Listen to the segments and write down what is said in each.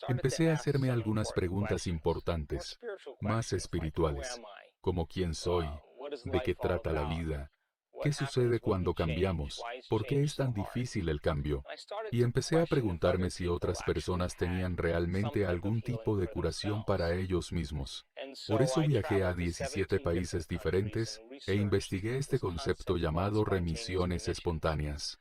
Empecé a hacerme algunas preguntas importantes, más espirituales, como quién soy, de qué trata la vida, qué sucede cuando cambiamos, por qué es tan difícil el cambio. Y empecé a preguntarme si otras personas tenían realmente algún tipo de curación para ellos mismos. Por eso viajé a 17 países diferentes e investigué este concepto llamado remisiones espontáneas.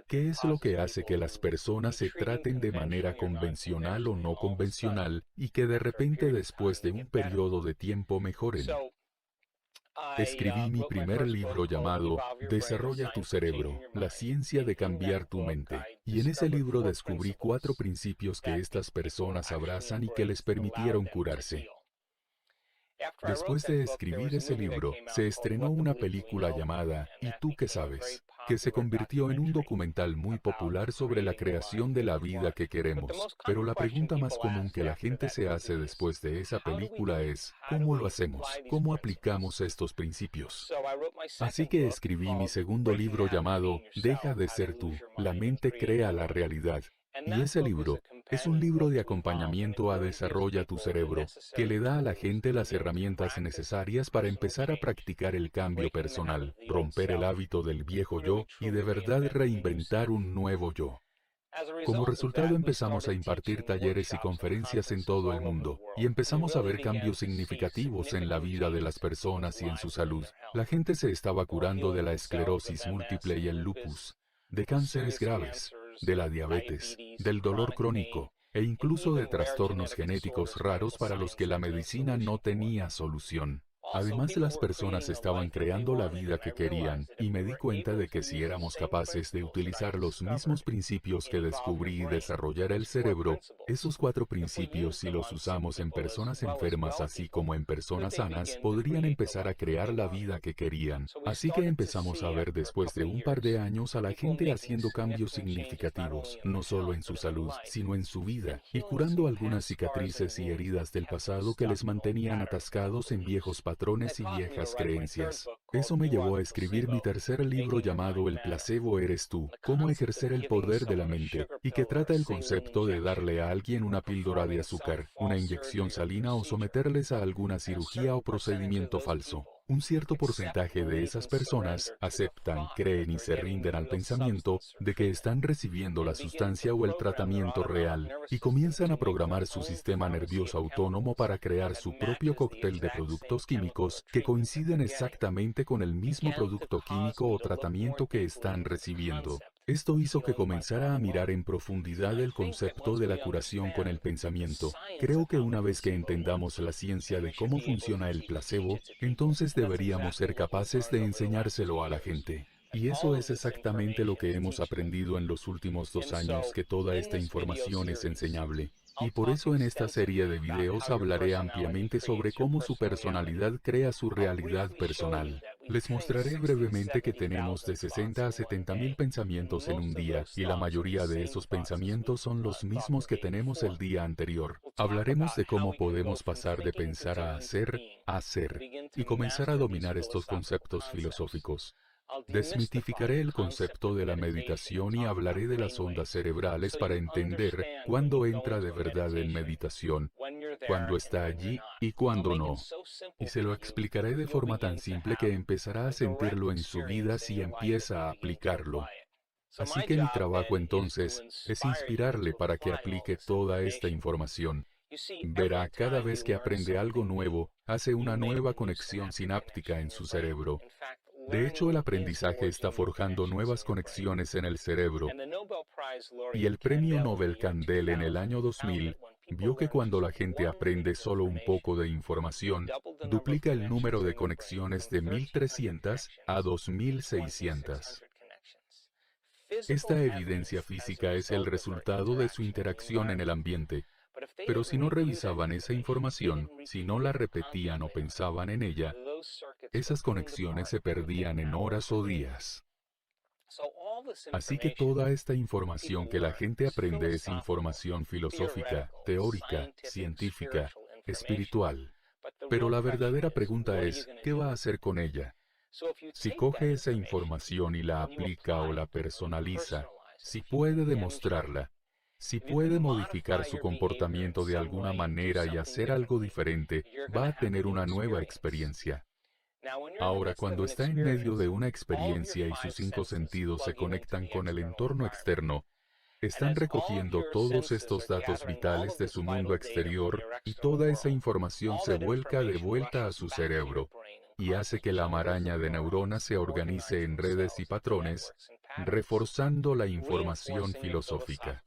¿Qué es lo que hace que las personas se traten de manera convencional o no convencional y que de repente después de un periodo de tiempo mejoren? Escribí mi primer libro llamado Desarrolla tu cerebro, la ciencia de cambiar tu mente. Y en ese libro descubrí 4 principios que estas personas abrazan y que les permitieron curarse. Después de escribir ese libro, se estrenó una película llamada ¿Y tú qué sabes?, que se convirtió en un documental muy popular sobre la creación de la vida que queremos. Pero la pregunta más común que la gente se hace después de esa película es, ¿cómo lo hacemos? ¿Cómo aplicamos estos principios? Así que escribí mi segundo libro llamado Deja de ser tú, la mente crea la realidad. Y ese libro es un libro de acompañamiento a Desarrolla tu cerebro, que le da a la gente las herramientas necesarias para empezar a practicar el cambio personal, romper el hábito del viejo yo y de verdad reinventar un nuevo yo. Como resultado empezamos a impartir talleres y conferencias en todo el mundo, y empezamos a ver cambios significativos en la vida de las personas y en su salud. La gente se estaba curando de la esclerosis múltiple y el lupus, de cánceres graves, de la diabetes, del dolor crónico, e incluso de trastornos genéticos raros para los que la medicina no tenía solución. Además, las personas estaban creando la vida que querían, y me di cuenta de que si éramos capaces de utilizar los mismos principios que descubrí y desarrollar el cerebro, esos 4 principios, si los usamos en personas enfermas así como en personas sanas, podrían empezar a crear la vida que querían. Así que empezamos a ver después de un par de años a la gente haciendo cambios significativos, no solo en su salud, sino en su vida, y curando algunas cicatrices y heridas del pasado que les mantenían atascados en viejos patrones y viejas creencias. Eso me llevó a escribir mi tercer libro llamado El placebo eres tú, cómo ejercer el poder de la mente, y que trata el concepto de darle a alguien una píldora de azúcar, una inyección salina o someterles a alguna cirugía o procedimiento falso. Un cierto porcentaje de esas personas aceptan, creen y se rinden al pensamiento de que están recibiendo la sustancia o el tratamiento real, y comienzan a programar su sistema nervioso autónomo para crear su propio cóctel de productos químicos que coinciden exactamente con el mismo producto químico o tratamiento que están recibiendo. Esto hizo que comenzara a mirar en profundidad el concepto de la curación con el pensamiento. Creo que una vez que entendamos la ciencia de cómo funciona el placebo, entonces deberíamos ser capaces de enseñárselo a la gente. Y eso es exactamente lo que hemos aprendido en los últimos 2 años, que toda esta información es enseñable. Y por eso en esta serie de videos hablaré ampliamente sobre cómo su personalidad crea su realidad personal. Les mostraré brevemente que tenemos de 60 a 70 mil pensamientos en un día, y la mayoría de esos pensamientos son los mismos que tenemos el día anterior. Hablaremos de cómo podemos pasar de pensar a hacer, y comenzar a dominar estos conceptos filosóficos. Desmitificaré el concepto de la meditación y hablaré de las ondas cerebrales para entender cuándo entra de verdad en meditación, cuándo está allí y cuándo no. Y se lo explicaré de forma tan simple que empezará a sentirlo en su vida si empieza a aplicarlo. Así que mi trabajo entonces es inspirarle para que aplique toda esta información. Verá, cada vez que aprende algo nuevo, hace una nueva conexión sináptica en su cerebro. De hecho, el aprendizaje está forjando nuevas conexiones en el cerebro, y el premio Nobel Candel en el año 2000 vio que cuando la gente aprende solo un poco de información, duplica el número de conexiones de 1.300 a 2.600. Esta evidencia física es el resultado de su interacción en el ambiente. Pero si no revisaban esa información, si no la repetían o pensaban en ella, esas conexiones se perdían en horas o días. Así que toda esta información que la gente aprende es información filosófica, teórica, científica, espiritual. Pero la verdadera pregunta es, ¿qué va a hacer con ella? Si coge esa información y la aplica o la personaliza, si puede demostrarla, Si puede modificar su comportamiento de alguna manera y hacer algo diferente, va a tener una nueva experiencia. Ahora, cuando está en medio de una experiencia y sus 5 sentidos se conectan con el entorno externo, están recogiendo todos estos datos vitales de su mundo exterior, y toda esa información se vuelca de vuelta a su cerebro, y hace que la maraña de neuronas se organice en redes y patrones, reforzando la información filosófica.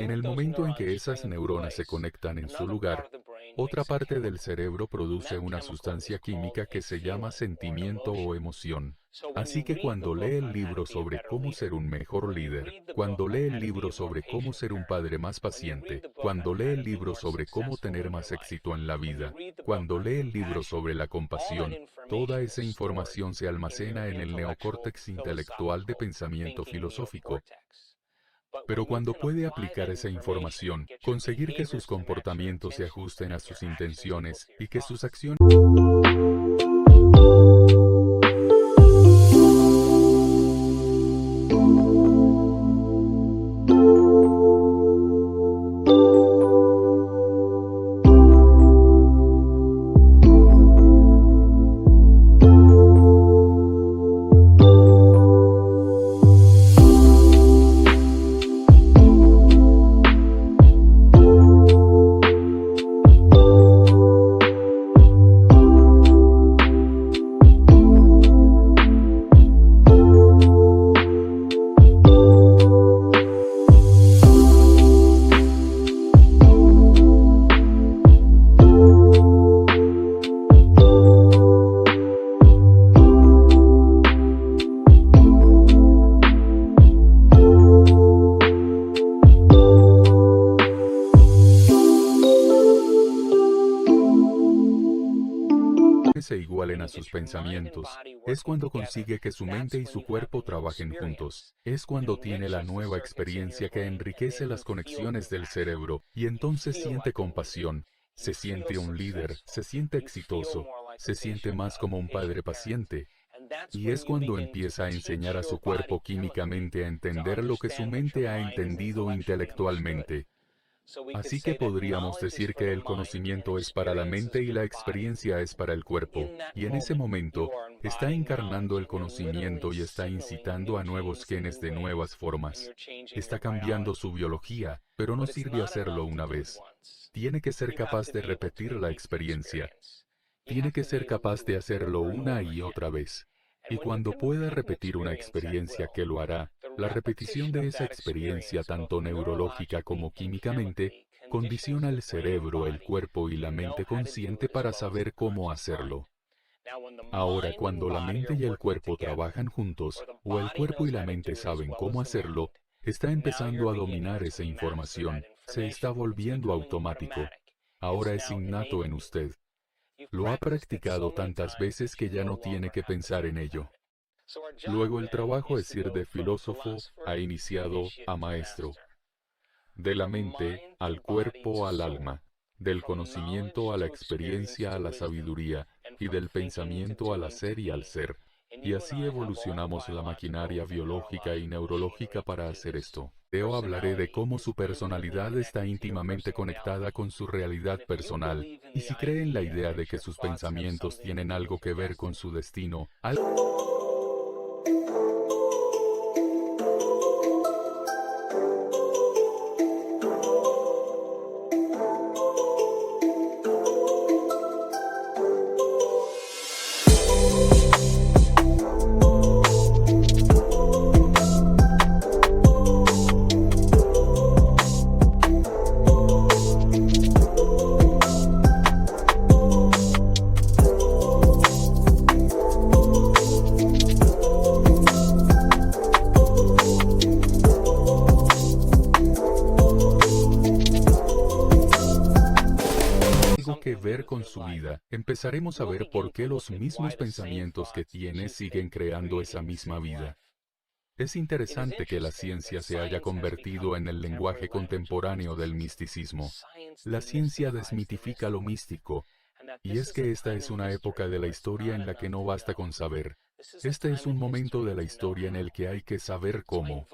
En el momento en que esas neuronas se conectan en su lugar, otra parte del cerebro produce una sustancia química que se llama sentimiento o emoción. Así que cuando lee el libro sobre cómo ser un mejor líder, cuando lee el libro sobre cómo ser un padre más paciente, cuando lee el libro sobre cómo tener más éxito en la vida, cuando lee el libro sobre la compasión, toda esa información se almacena en el neocórtex intelectual de pensamiento filosófico. Pero cuando puede aplicar esa información, conseguir que sus comportamientos se ajusten a sus intenciones y que sus acciones se igualen a sus pensamientos, es cuando consigue que su mente y su cuerpo trabajen juntos. Es cuando tiene la nueva experiencia que enriquece las conexiones del cerebro, y entonces siente compasión, se siente un líder, se siente exitoso, se siente más como un padre paciente. Y es cuando empieza a enseñar a su cuerpo químicamente a entender lo que su mente ha entendido intelectualmente. Así que podríamos decir que el conocimiento es para la mente y la experiencia es para el cuerpo, y en ese momento, está encarnando el conocimiento y está incitando a nuevos genes de nuevas formas. Está cambiando su biología, pero no sirve hacerlo una vez. Tiene que ser capaz de repetir la experiencia. Tiene que ser capaz de hacerlo una y otra vez. Y cuando pueda repetir una experiencia que lo hará, la repetición de esa experiencia, tanto neurológica como químicamente, condiciona el cerebro, el cuerpo y la mente consciente para saber cómo hacerlo. Ahora, cuando la mente y el cuerpo trabajan juntos, o el cuerpo y la mente saben cómo hacerlo, está empezando a dominar esa información, se está volviendo automático. Ahora es innato en usted. Lo ha practicado tantas veces que ya no tiene que pensar en ello. Luego el trabajo es ir de filósofo a iniciado a maestro. De la mente al cuerpo al alma. Del conocimiento a la experiencia a la sabiduría. Y del pensamiento al hacer y al ser. Y así evolucionamos la maquinaria biológica y neurológica para hacer esto. Yo hablaré de cómo su personalidad está íntimamente conectada con su realidad personal, y si cree en la idea de que sus pensamientos tienen algo que ver con su destino, que ver con su vida, empezaremos a ver por qué los mismos pensamientos que tiene siguen creando esa misma vida. Es interesante que la ciencia se haya convertido en el lenguaje contemporáneo del misticismo. La ciencia desmitifica lo místico, y es que esta es una época de la historia en la que no basta con saber, Este es un momento de la historia en el que hay que saber cómo.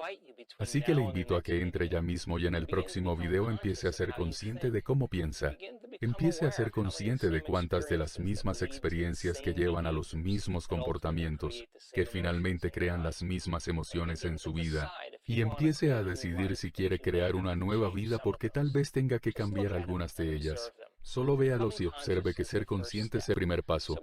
Así que le invito a que entre ya mismo y en el próximo video empiece a ser consciente de cómo piensa. Empiece a ser consciente de cuántas de las mismas experiencias que llevan a los mismos comportamientos, que finalmente crean las mismas emociones en su vida, y empiece a decidir si quiere crear una nueva vida porque tal vez tenga que cambiar algunas de ellas. Solo véalos y observe que ser consciente es el primer paso.